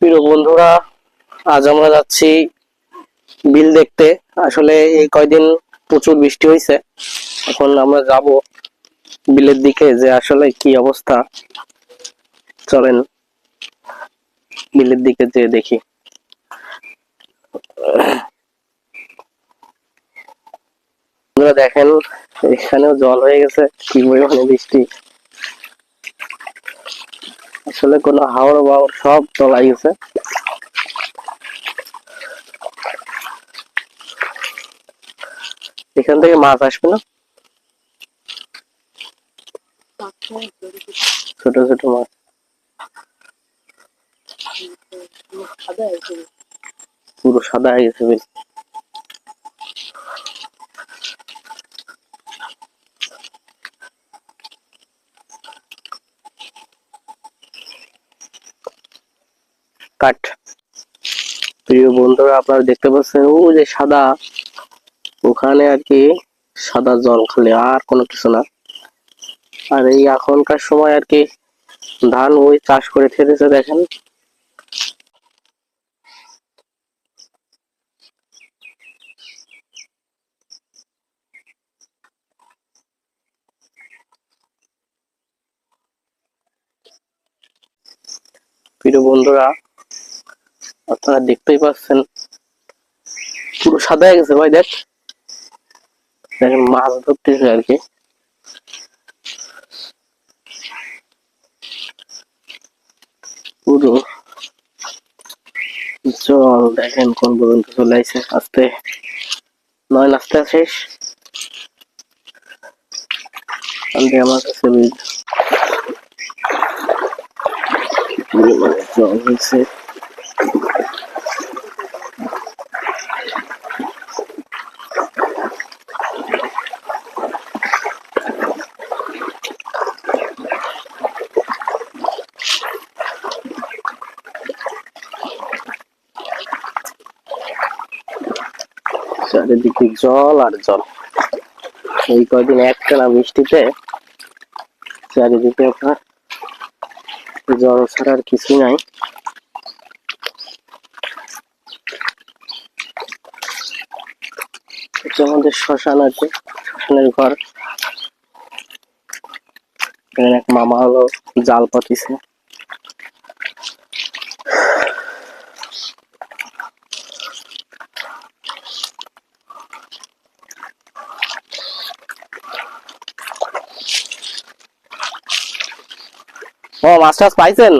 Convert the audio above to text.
প্রিয় বন্ধুরা, আজ আমরা যাচ্ছি বিল দেখতে। আসলে এই কয়দিন প্রচুর বৃষ্টি হয়েছে। এখন আমরা যাব বিলের দিকে, যে আসলে কি অবস্থা। চলেন বিলের দিকে যে দেখি। আপনারা দেখেন, এখানেও জল হয়ে গেছে, কি পরিমাণে বৃষ্টি। আসলে কোনো হাওড় বাওড় সব তলায় গেছে। এখান থেকে মাছ আসবে না, ছোট ছোট মাছ। পুরো সাদা হয়ে গেছে বিল। কাট। প্রিয় বন্ধুরা, আপনারা দেখতে পাচ্ছেন ও যে সাদা, ওখানে আর কি সাদা জল, খালি আর কোনো কিছু না। আর এই এখনকার সময় আর কি ধান ওই চাষ করে ফেলেছে, দেখেন। প্রিয় বন্ধুরা, আপনারা দেখতেই পাচ্ছেন পুরো সাদা হয়ে গেছে ভাই। দেখেন মাছ ধরতেছে আর কি। পুরো জল দেখেন কোন পর্যন্ত চলে আসছে। আস্তে নয় নাস্তা শেষ। আমার কাছে জল হয়েছে। চারিদিকে জল আর জল। এই কয়দিন একটানা বৃষ্টিতে চারিদিকে আপনার জল ছাড়া আর কিছুই নাই। আমাদের শ্মশান আছে, শ্মশানের ঘর। এক মামা হলো জাল পাতিছে। ও, মাছ টাছ পাইছেন?